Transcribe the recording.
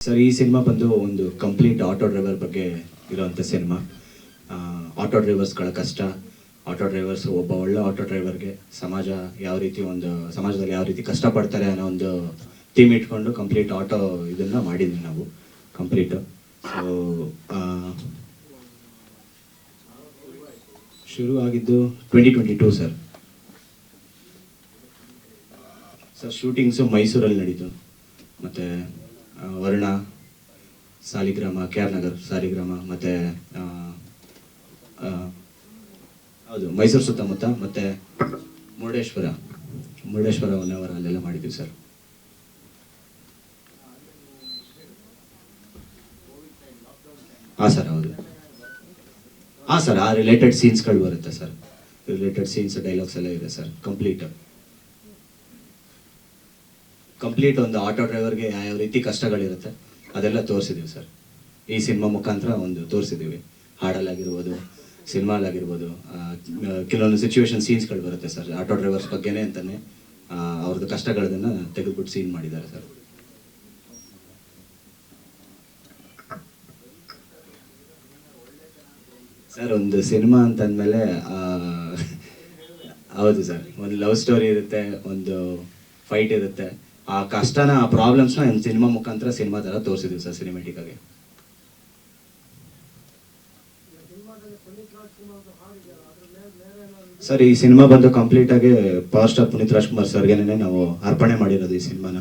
Sir, ಈ cinema ಬಂದು ಒಂದು ಕಂಪ್ಲೀಟ್ ಆಟೋ ಡ್ರೈವರ್ ಬಗ್ಗೆ ಇರೋವಂಥ ಸಿನಿಮಾ. ಆಟೋ ಡ್ರೈವರ್ಸ್ಗಳ ಕಷ್ಟ, ಆಟೋ ಡ್ರೈವರ್ಸ್, ಒಬ್ಬ ಒಳ್ಳೆ ಆಟೋ ಡ್ರೈವರ್ಗೆ ಸಮಾಜದಲ್ಲಿ ಯಾವ ರೀತಿ ಕಷ್ಟಪಡ್ತಾರೆ ಅನ್ನೋ ಒಂದು ಥೀಮ್ ಇಟ್ಕೊಂಡು ಕಂಪ್ಲೀಟ್ ಆಟೋ ಇದನ್ನು ಮಾಡಿದ್ವಿ ನಾವು ಕಂಪ್ಲೀಟು. ಸೊ ಶುರು ಆಗಿದ್ದು 2022 ಸರ್. ಶೂಟಿಂಗ್ಸು ಮೈಸೂರಲ್ಲಿ ನಡೀತು. ಮತ್ತು ವರ್ಣ, ಸಾಲಿಗ್ರಾಮ, KR ನಗರ್ ಸಾಲಿಗ್ರಾಮ, ಮತ್ತು ಹೌದು ಮೈಸೂರು ಸುತ್ತಮುತ್ತ, ಮತ್ತು ಮುರುಡೇಶ್ವರ 1 ಅವರ್ ಅಲ್ಲೆಲ್ಲ ಮಾಡಿದ್ವಿ ಸರ್. ಹಾಂ ಸರ್, ಹೌದು. ಹಾಂ ಸರ್, ಆ ರಿಲೇಟೆಡ್ ಸೀನ್ಸ್ಗಳು ಬರುತ್ತೆ ಸರ್. ರಿಲೇಟೆಡ್ ಸೀನ್ಸ್, ಡೈಲಾಗ್ಸ್ ಎಲ್ಲ ಇದೆ ಸರ್. ಕಂಪ್ಲೀಟ್ ಒಂದು ಆಟೋ ಡ್ರೈವರ್ಗೆ ಯಾವ ರೀತಿ ಕಷ್ಟಗಳಿರುತ್ತೆ ಅದೆಲ್ಲ ತೋರಿಸಿದ್ದೀವಿ ಸರ್. ಈ ಸಿನಿಮಾ ಮುಖಾಂತರ ಒಂದು ತೋರಿಸಿದ್ದೀವಿ. ಹಾಡಲ್ಲಾಗಿರ್ಬೋದು, ಸಿನಿಮಾಲಾಗಿರ್ಬೋದು, ಕೆಲವೊಂದು ಸಿಚುವೇಶನ್ ಸೀನ್ಸ್ಗಳು ಬರುತ್ತೆ ಸರ್. ಆಟೋ ಡ್ರೈವರ್ಸ್ ಬಗ್ಗೆನೇ ಅಂತಲೇ ಅವ್ರದ್ದು ಕಷ್ಟಗಳನ್ನ ತೆಗೆದುಬಿಟ್ಟು ಸೀನ್ ಮಾಡಿದ್ದಾರೆ ಸರ್. ಸರ್, ಒಂದು ಸಿನಿಮಾ ಅಂತಂದಮೇಲೆ ಹೌದು ಸರ್, ಒಂದು ಲವ್ ಸ್ಟೋರಿ ಇರುತ್ತೆ, ಒಂದು ಫೈಟ್ ಇರುತ್ತೆ. ಆ ಕಷ್ಟನ, ಆ ಪ್ರಾಬ್ಲಮ್ಸ್ನ ಸಿನಿಮಾ ಮುಖಾಂತರ ಸಿನಿಮಾ ಥರ ತೋರಿಸಿದ್ವಿ ಸರ್, ಸಿನಿಮ್ಯಾಟಿಕ್ ಆಗಿ. ಸರ್, ಈ ಸಿನಿಮಾ ಬಂದು ಕಂಪ್ಲೀಟ್ ಆಗಿ ಪವರ್ ಸ್ಟಾರ್ ಪುನೀತ್ ರಾಜ್ಕುಮಾರ್ ಸರ್ಗೆನೇ ನಾವು ಅರ್ಪಣೆ ಮಾಡಿರೋದು ಈ ಸಿನಿಮಾನ.